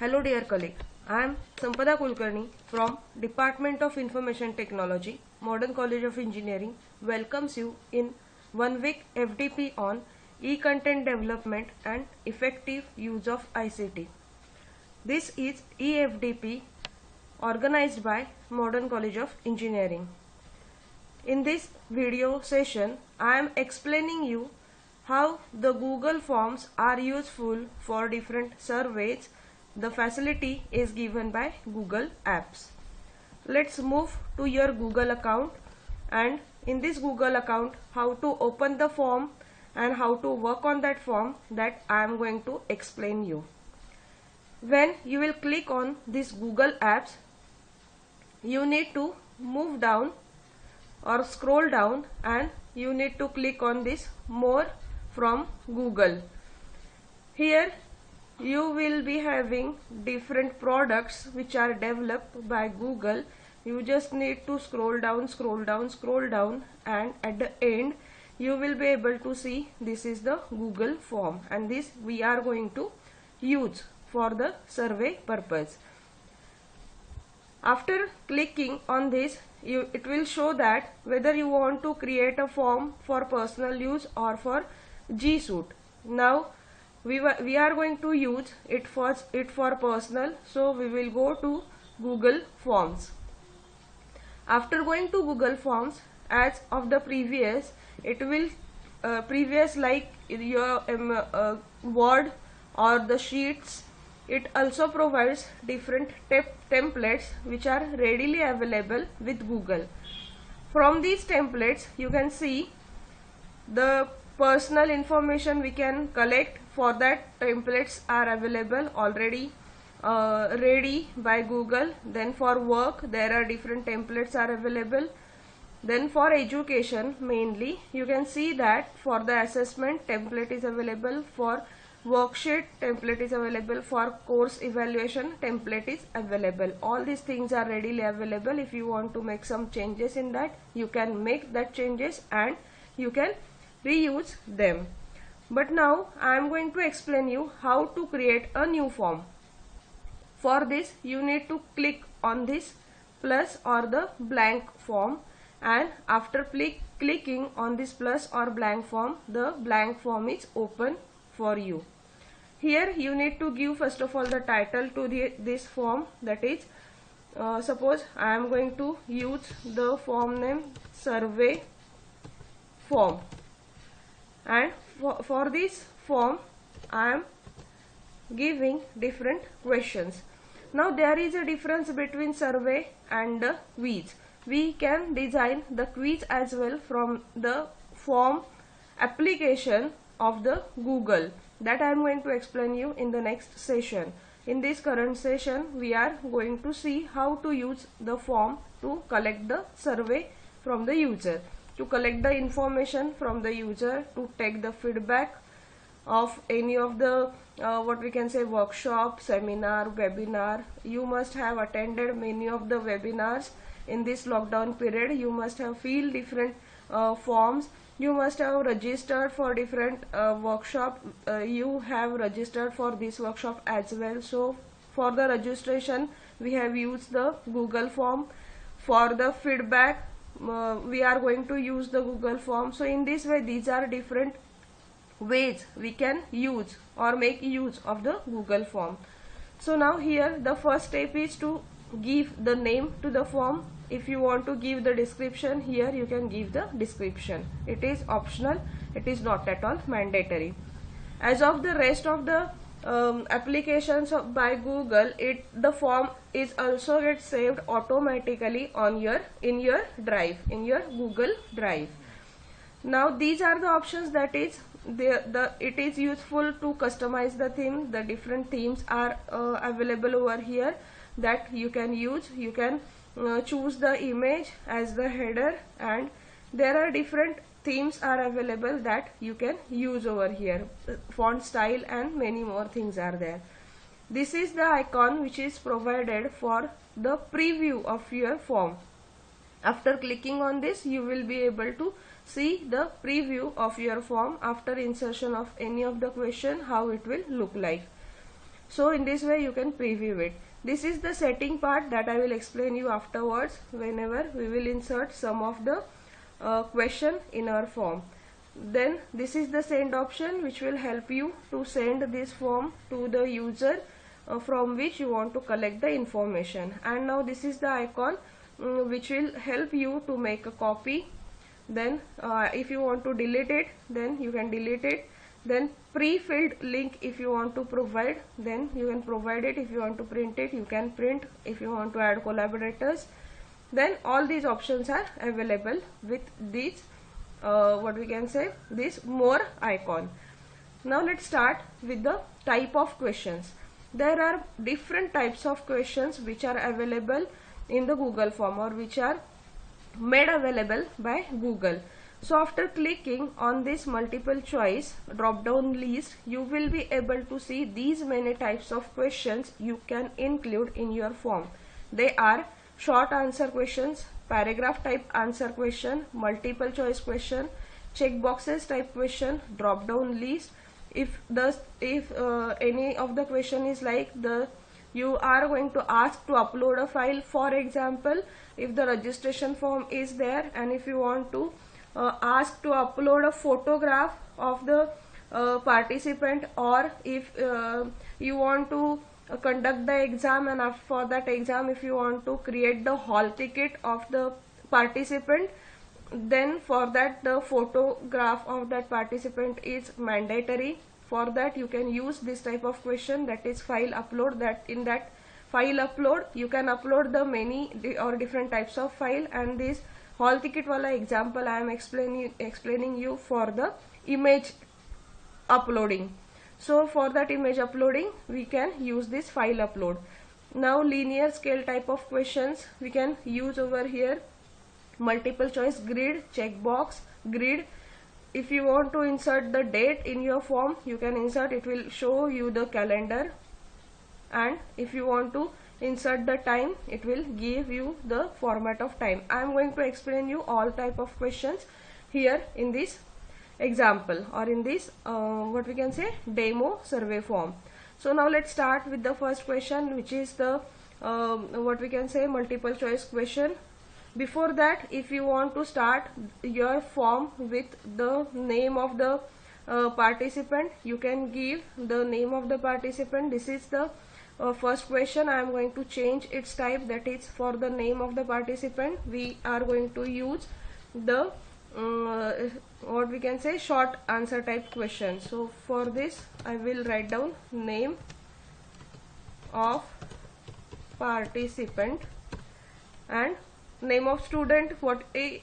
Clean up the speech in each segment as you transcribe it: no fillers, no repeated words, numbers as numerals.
Hello dear colleague, I am Sampada.A.Kulkarni from Department of Information Technology, Modern College of Engineering welcomes you in 1 week FDP on e-content development and effective use of ICT. This is e-FDP organized by Modern College of Engineering. In this video session, I am explaining you how the Google Forms are useful for different surveys. The facility is given by Google Apps. Let's move to your Google account, and in this Google account how to open the form and how to work on that form, that I am going to explain you. When you will click on this Google Apps, you need to move down or scroll down and you need to click on this More from Google. Here you will be having different products which are developed by Google. You just need to scroll down, and at the end you will be able to see this is the Google form, and this we are going to use for the survey purpose. After clicking on this, it will show that whether you want to create a form for personal use or for G Suite. Now we are going to use it for personal, so we will go to Google Forms. After going to Google Forms, as of the previous, it will previous like your Word or the sheets, it also provides different templates which are readily available with Google. From these templates you can see the personal information we can collect. For that, templates are available already ready by Google. Then for work there are different templates are available. Then for education mainly you can see that for the assessment template is available, for worksheet template is available, for course evaluation template is available. All these things are readily available. If you want to make some changes in that, you can make that changes and you can reuse them. But now I am going to explain you how to create a new form. For this you need to click on this plus or the blank form, and after clicking on this plus or blank form, the blank form is open for you. Here you need to give first of all the title to this form, that is suppose I am going to use the form name survey form, and for this form I am giving different questions. Now there is a difference between survey and the quiz. We can design the quiz as well from the form application of the Google. That I am going to explain you in the next session. In this current session we are going to see how to use the form to collect the survey from the user, to collect the information from the user, to take the feedback of any of the what we can say workshop, seminar, webinar. You must have attended many of the webinars in this lockdown period. You must have filled different forms. You must have registered for different workshop. You have registered for this workshop as well. So for the registration we have used the Google form. For the feedback we are going to use the Google form. So in this way these are different ways we can use or make use of the Google form. So now here the first step is to give the name to the form. If you want to give the description, here you can give the description. It is optional, it is not at all mandatory. As of the rest of the applications by Google, the form is also gets saved automatically on in your drive, in your Google Drive. Now these are the options, that is it is useful to customize the theme. The different themes are available over here that you can use. You can choose the image as the header, and there are different themes are available that you can use over here. Font style and many more things are there. This is the icon which is provided for the preview of your form. After clicking on this you will be able to see the preview of your form after insertion of any of the question, how it will look like. So in this way you can preview it. This is the setting part that I will explain you afterwards whenever we will insert some of the question in our form. Then this is the send option, which will help you to send this form to the user from which you want to collect the information. And now this is the icon which will help you to make a copy. Then if you want to delete it, then you can delete it. Then pre-filled link, if you want to provide, then you can provide it. If you want to print it, you can print. If you want to add collaborators, then all these options are available with these this more icon. Now let's start with the type of questions. There are different types of questions which are available in the Google form, or which are made available by Google. So after clicking on this multiple choice drop down list, you will be able to see these many types of questions you can include in your form. They are short answer questions, paragraph type answer question, multiple choice question, check boxes type question, drop down list. If any of the question is like you are going to ask to upload a file, for example, if the registration form is there, and if you want to ask to upload a photograph of the participant, or if you want to conduct the exam, and for that exam if you want to create the hall ticket of the participant, then for that the photograph of that participant is mandatory. For that you can use this type of question, that is file upload. That in that file upload you can upload the many or different types of file, and this hall ticket wala example I am explaining you for the image uploading. So for that image uploading we can use this file upload. Now linear scale type of questions we can use over here. Multiple choice grid, checkbox, grid. If you want to insert the date in your form, you can insert, it will show you the calendar. And if you want to insert the time, it will give you the format of time. I am going to explain you all type of questions here in this example, or in this demo survey form. So now let's start with the first question, which is the multiple choice question. Before that, if you want to start your form with the name of the participant, you can give the name of the participant. This is the first question. I am going to change its type, that is for the name of the participant we are going to use the short answer type question. So for this I will write down name of participant and name of student,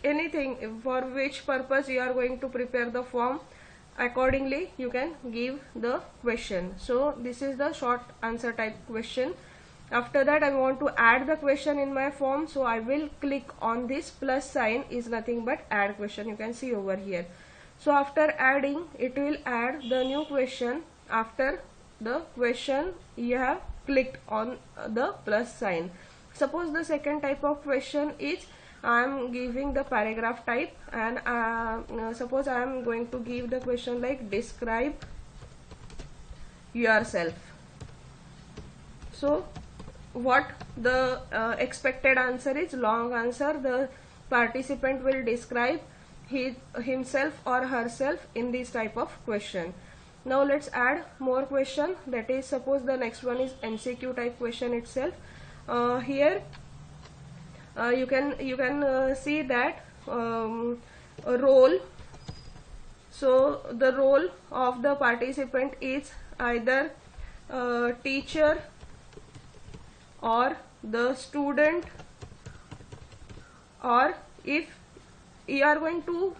anything for which purpose you are going to prepare the form. Accordingly you can give the question. So this is the short answer type question. After that I want to add the question in my form, so I will click on this plus sign, is nothing but add question, you can see over here. So after adding, it will add the new question after the question you have clicked on the plus sign. Suppose the second type of question is I am giving the paragraph type, and suppose I am going to give the question like describe yourself. So what the expected answer is, long answer, the participant will describe himself or herself in this type of question. Now let's add more question, that is suppose the next one is MCQ type question itself. Here you can see that a role. So the role of the participant is either teacher or the student, or if you are going to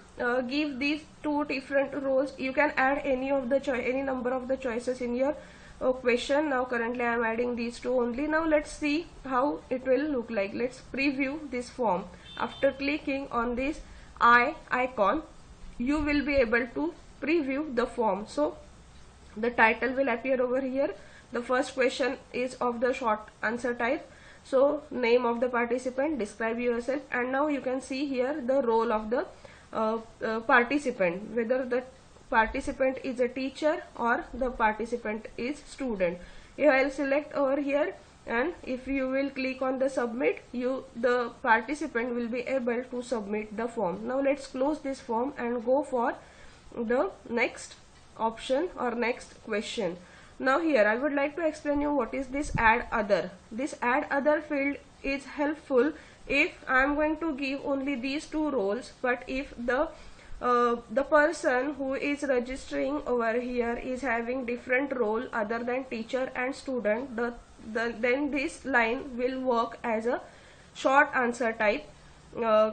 give these two different roles, you can add any number of the choices in your question. Now currently I am adding these two only. Now let's see how it will look like. Let's preview this form. After clicking on this eye icon, you will be able to preview the form. So the title will appear over here. The first question is of the short answer type, so name of the participant, describe yourself, and now you can see here the role of the participant, whether the participant is a teacher or the participant is student. I'll select over here, and if you will click on the submit, the participant will be able to submit the form. Now let's close this form and go for the next option or next question. Now here I would like to explain you what is this add other. This add other field is helpful if I am going to give only these two roles, but if the person who is registering over here is having different role other than teacher and student, then this line will work as a short answer type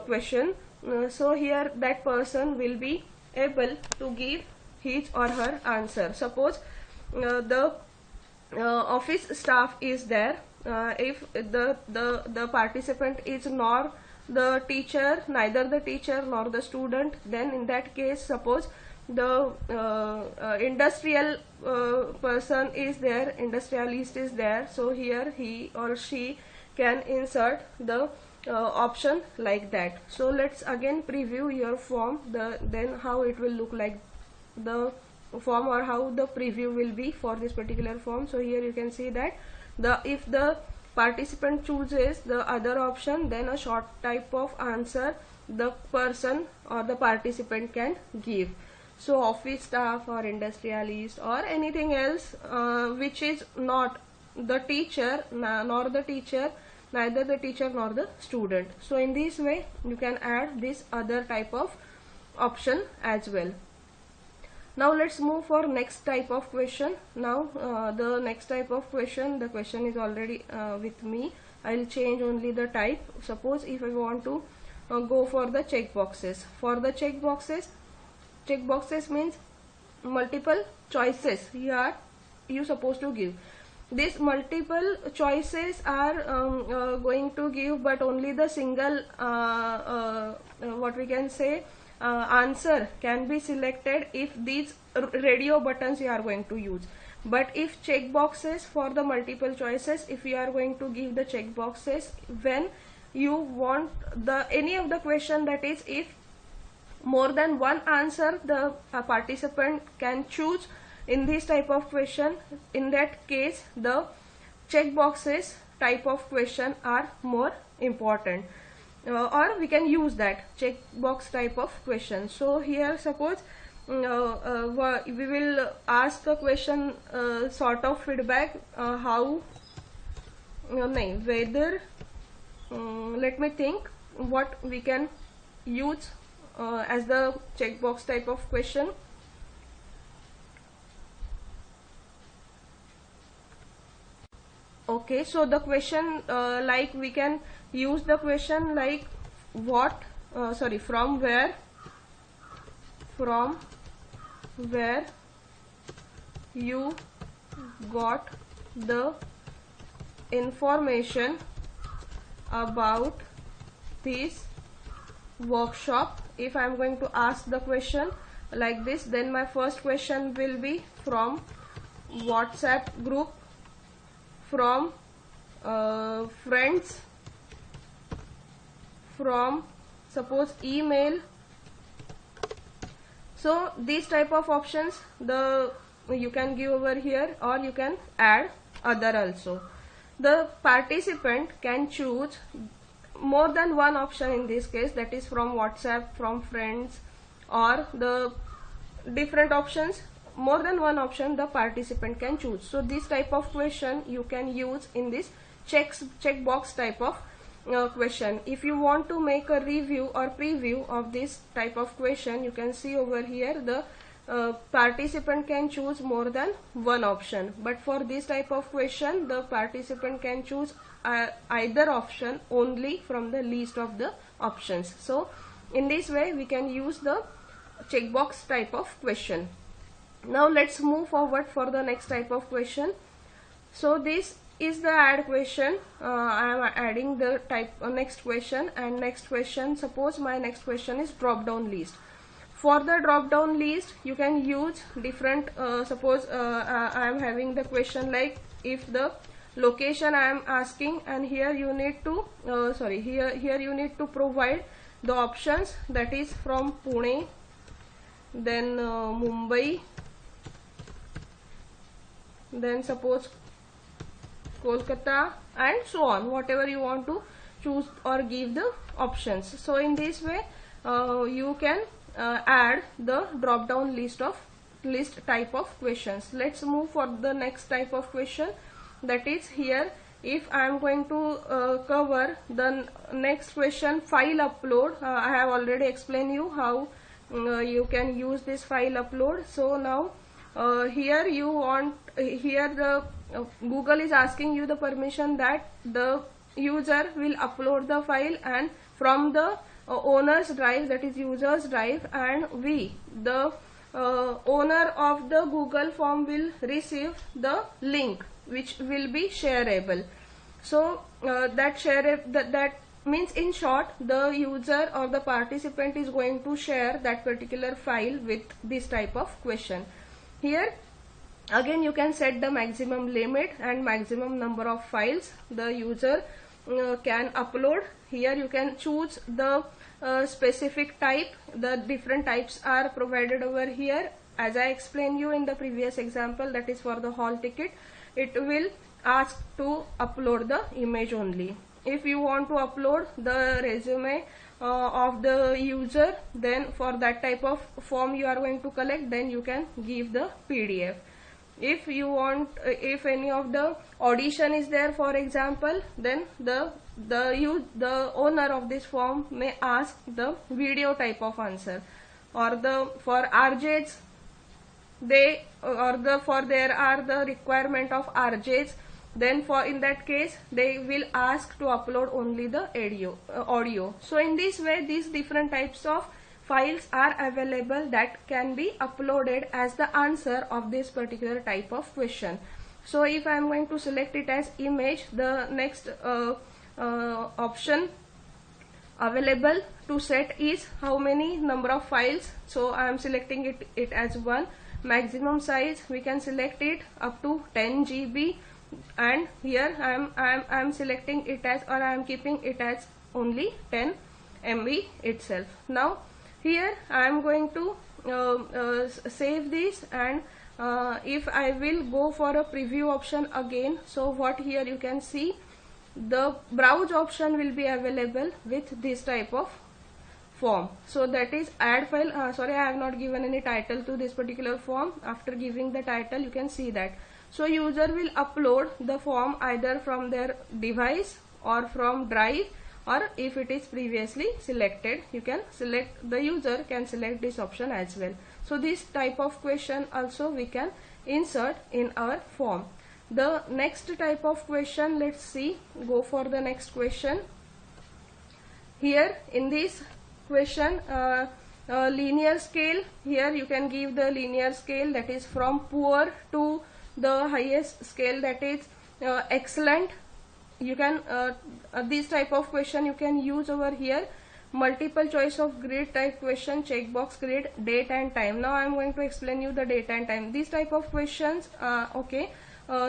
question. So here that person will be able to give his or her answer. Suppose the office staff is there. If the participant is neither the teacher nor the student, then in that case, suppose the industrial person is there, industrialist is there, so here he or she can insert the option like that. So let's again preview your form, then how it will look like the form, or how the preview will be for this particular form. So here you can see that if the participant chooses the other option, then a short type of answer the person or the participant can give. So office staff or industrialist or anything else which is not the teacher nor the teacher, neither the teacher nor the student. So in this way you can add this other type of option as well. Now let's move for next type of question. Now the next type of question, the question is already with me. I'll change only the type. Suppose if I want to go for the check boxes. For the check boxes means multiple choices you supposed to give. These multiple choices are going to give, but only the single what we can say answer can be selected if these radio buttons you are going to use. But if check boxes for the multiple choices, if you are going to give the check boxes when you want any of the question, that is if more than one answer the participant can choose in this type of question, in that case the check boxes type of question are more important. Or we can use that check box type of question. So here suppose we will ask the question sort of feedback whether let me think what we can use as the checkbox type of question. Okay, so the question like we can use the question like from where you got the information about this workshop. If I am going to ask the question like this, then my first question will be from WhatsApp group, from friends, from suppose email. So these type of options you can give over here, or you can add other also. The participant can choose more than one option in this case, that is from WhatsApp, from friends, or the different options, more than one option the participant can choose. So this type of question you can use in this checkbox type of question. If you want to make a review or preview of this type of question, you can see over here the participant can choose more than one option. But for this type of question, the participant can choose either option only from the list of the options. So in this way we can use the checkbox type of question. Now let's move forward for the next type of question. So this is the add question. I am adding the next question, and next question, suppose my next question is drop down list. For the drop down list you can use different suppose I am having the question like if the location I am asking, and here you need to here you need to provide the options, that is from Pune, then Mumbai, then suppose Kolkata, and so on, whatever you want to choose or give the options. So in this way you can add the drop down list type of questions. Let's move for the next type of question, that is here if I am going to cover the next question, file upload. I have already explained you how you can use this file upload. So now here you want, here the Google is asking you the permission that the user will upload the file and from the owner's drive, that is user's drive, and we, the owner of the Google form, will receive the link which will be shareable. So that means, in short, the user or the participant is going to share that particular file with this type of question. Here again you can set the maximum limit and maximum number of files the user can upload. Here you can choose the specific type. The different types are provided over here. As I explained you in the previous example, that is for the hall ticket, it will ask to upload the image only. If you want to upload the resume of the user, then for that type of form you are going to collect, then you can give the PDF. If you want, if any of the audition is there, for example, then the owner of this form may ask the video type of answer, or for RJs, there are the requirement of RJs, then in that case they will ask to upload only the audio. So in this way these different types of files are available that can be uploaded as the answer of this particular type of question. So if I am going to select it as image, the next option available to set is how many number of files. So I am selecting it as 1. Maximum size we can select it up to 10 GB, and here I am selecting it as, or I am keeping it as only 10 MB itself. Now here I am going to save this, and if I will go for a preview option again, so what here you can see, the browse option will be available with this type of form. So that is add file. Sorry, I have not given any title to this particular form. After giving the title you can see that. So user will upload the form either from their device or from drive, or if it is previously selected, you can select, the user can select this option as well. So this type of question also we can insert in our form. The next type of question, let's see, go for the next question. Here in this question, linear scale, here you can give the linear scale, that is from poor to the highest scale, that is excellent. You can this type of question you can use over here. Multiple choice of grid type question, checkbox grid, date and time. Now I am going to explain you the date and time. These type of questions,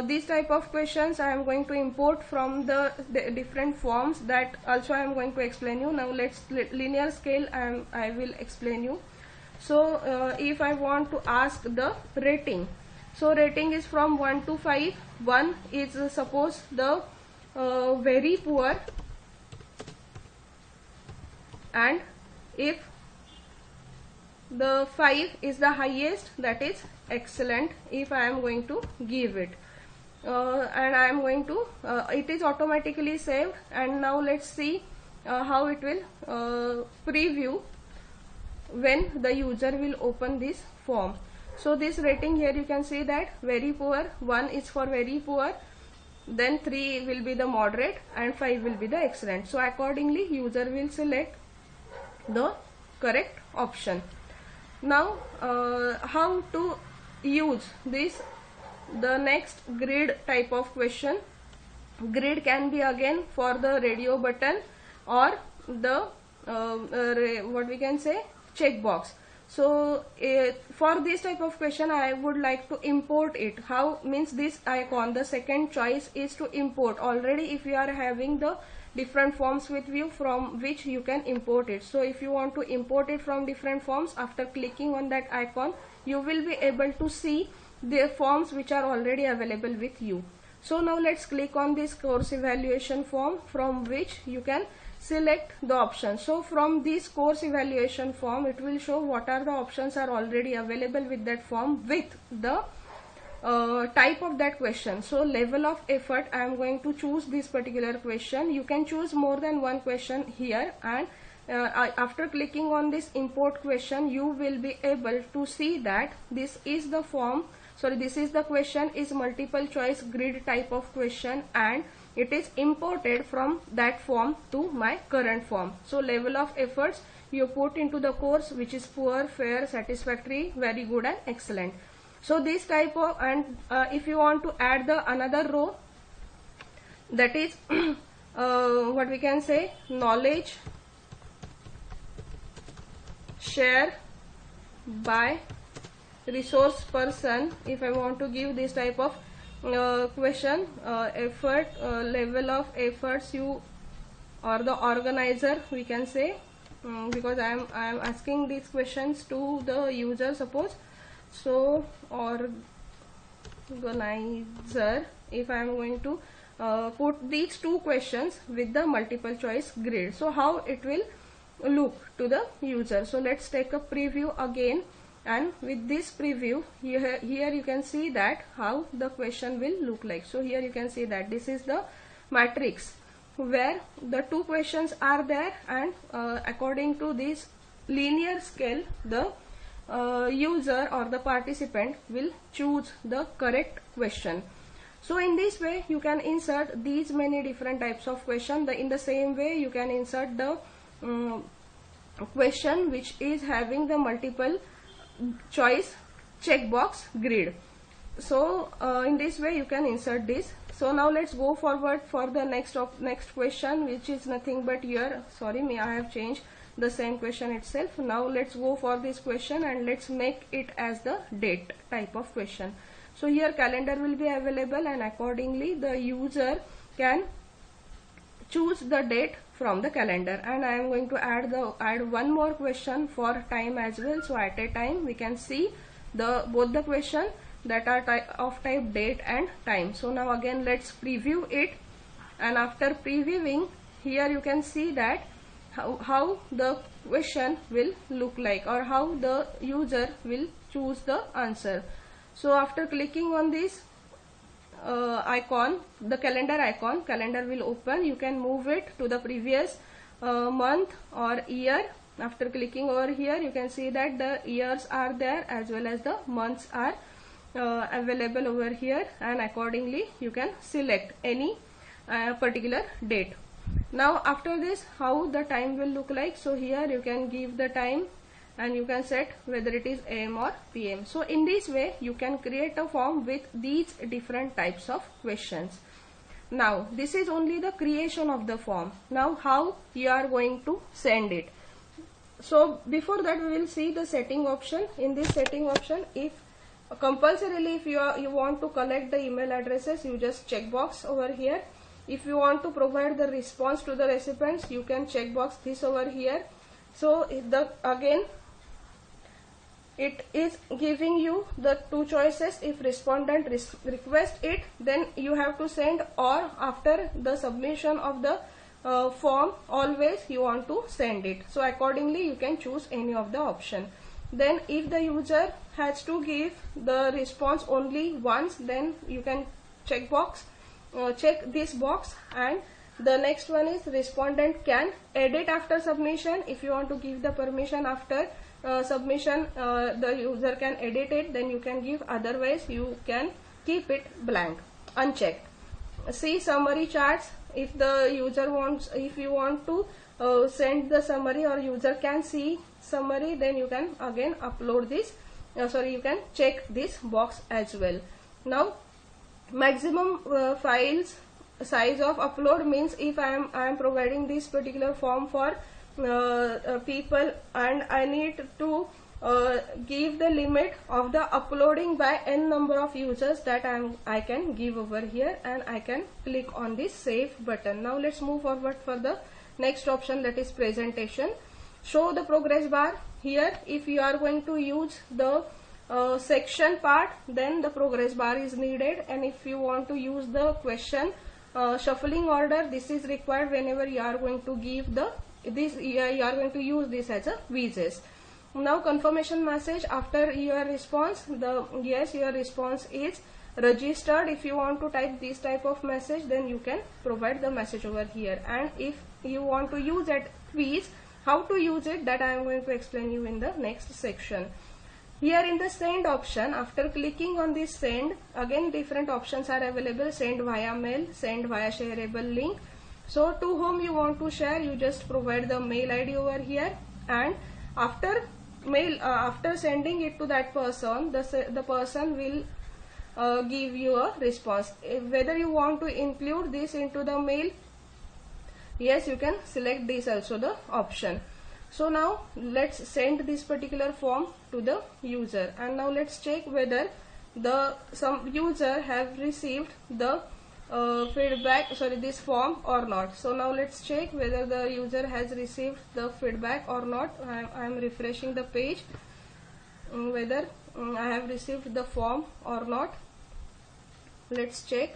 these type of questions I am going to import from the different forms, that also I am going to explain you. Now let's linear scale I will explain you. So if I want to ask the rating, so rating is from 1 to 5. 1 is suppose the very poor, and if the 5 is the highest, that is excellent, if I am going to give it. And I am going to it is automatically saved, and now let's see how it will preview when the user will open this form. So this rating here you can see that very poor, 1 is for very poor, then 3 will be the moderate, and 5 will be the excellent. So accordingly user will select the correct option. Now how to use this, the next grid type of question. Grid can be again for the radio button or the what we can say, checkbox. So for this type of question I would like to import it. How means this icon, the second choice is to import. Already if you are having the different forms with you from which you can import it. So if you want to import it from different forms, after clicking on that icon you will be able to see the forms which are already available with you. So now let's click on this course evaluation form, from which you can select the option. So from this course evaluation form, it will show what are the options are already available with that form with the type of that question. So level of effort, I am going to choose this particular question. You can choose more than one question here, and after clicking on this import question, you will be able to see that this is the form, this is the question is multiple choice grid type of question, and it is imported from that form to my current form. So level of efforts you put into the course, which is poor, fair, satisfactory, very good and excellent. So this type of, and if you want to add the another row, that is what we can say, knowledge share by resource person. If I want to give this type of question, effort, level of efforts, you or the organizer, we can say, because I am asking these questions to the user, suppose. So organizer, if I am going to put these two questions with the multiple choice grid, so how it will look to the user. So let's take a preview again, and with this preview here you can see that how the question will look like. So here you can see that this is the matrix where the two questions are there, and according to this linear scale, the user or the participant will choose the correct question. So in this way you can insert these many different types of question. In the same way you can insert the question which is having the multiple choice checkbox grid. So in this way you can insert this. So now let's go forward for the next question, which is nothing but here, I have changed the same question itself. Now let's go for this question and let's make it as the date type of question. So here calendar will be available, and accordingly the user can choose the date from the calendar. And I am going to add one more question for time as well. So at a time we can see both the question that are of type date and time. So now again let's preview it, and after previewing, here you can see that how the question will look like, or how the user will choose the answer. So after clicking on this icon, the calendar icon, calendar will open. You can move it to the previous month or year. After clicking over here, you can see that the years are there as well as the months are available over here, and accordingly you can select any particular date. Now after this, how the time will look like. So here you can give the time, and you can set whether it is AM or PM. So in this way you can create a form with these different types of questions. Now this is only the creation of the form. Now how you are going to send it. So before that we will see the setting option. In this setting option, if compulsorily if you want to collect the email addresses, you just check box over here. If you want to provide the response to the recipients, you can check box this over here. So again it is giving you the two choices. If respondent request it, then you have to send, or after the submission of the form, always you want to send it. So accordingly you can choose any of the option. Then if the user has to give the response only once, then you can check this box. And the next one is respondent can edit after submission. If you want to give the permission after submission, the user can edit it, then you can give, otherwise you can keep it blank, unchecked. See summary charts. If the user wants, if you want to send the summary or user can see summary, then you can again upload this, you can check this box as well. Now maximum files size of upload means, if I am providing this particular form for people, and I need to give the limit of the uploading by n number of users, that I can give over here, and I can click on this save button. Now let's move forward for the next option, that is presentation. Show the progress bar. Here if you are going to use the section part, then the progress bar is needed. And if you want to use the question shuffling order, this is required whenever you are going to give the you are going to use this as a widgets. Now confirmation message after your response, yes, your response is registered. If you want to type this type of message, then you can provide the message over here. And if you want to use it quiz, how to use it, that I am going to explain you in the next section. Here in the send option, after clicking on this send, again different options are available: send via mail, send via shareable link. So to whom you want to share, you just provide the mail ID over here, and after sending it to that person, the person will give you a response. Whether you want to include this into the mail, yes, you can select this also the option. So now let's send this particular form to the user, and now let's check whether some user have received the feedback, this form or not. So now let's check whether the user has received the feedback or not. I am refreshing the page, whether I have received the form or not. Let's check.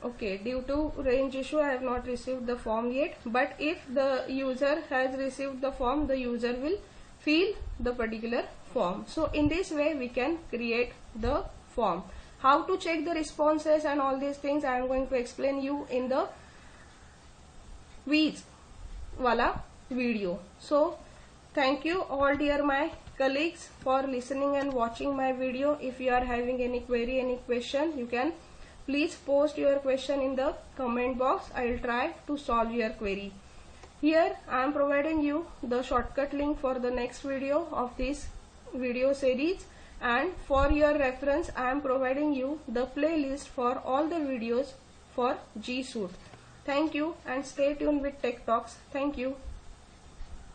Okay, due to range issue I have not received the form yet, but if the user has received the form, the user will fill the particular form. So in this way we can create the form. How to check the responses and all these things I am going to explain you in the quiz wala video. So thank you all dear my colleagues for listening and watching my video. If you are having any query, any question, you can please post your question in the comment box. I will try to solve your query. Here I am providing you the shortcut link for the next video of this video series, and for your reference I am providing you the playlist for all the videos for G Suite. Thank you and stay tuned with Tech Talks. Thank you.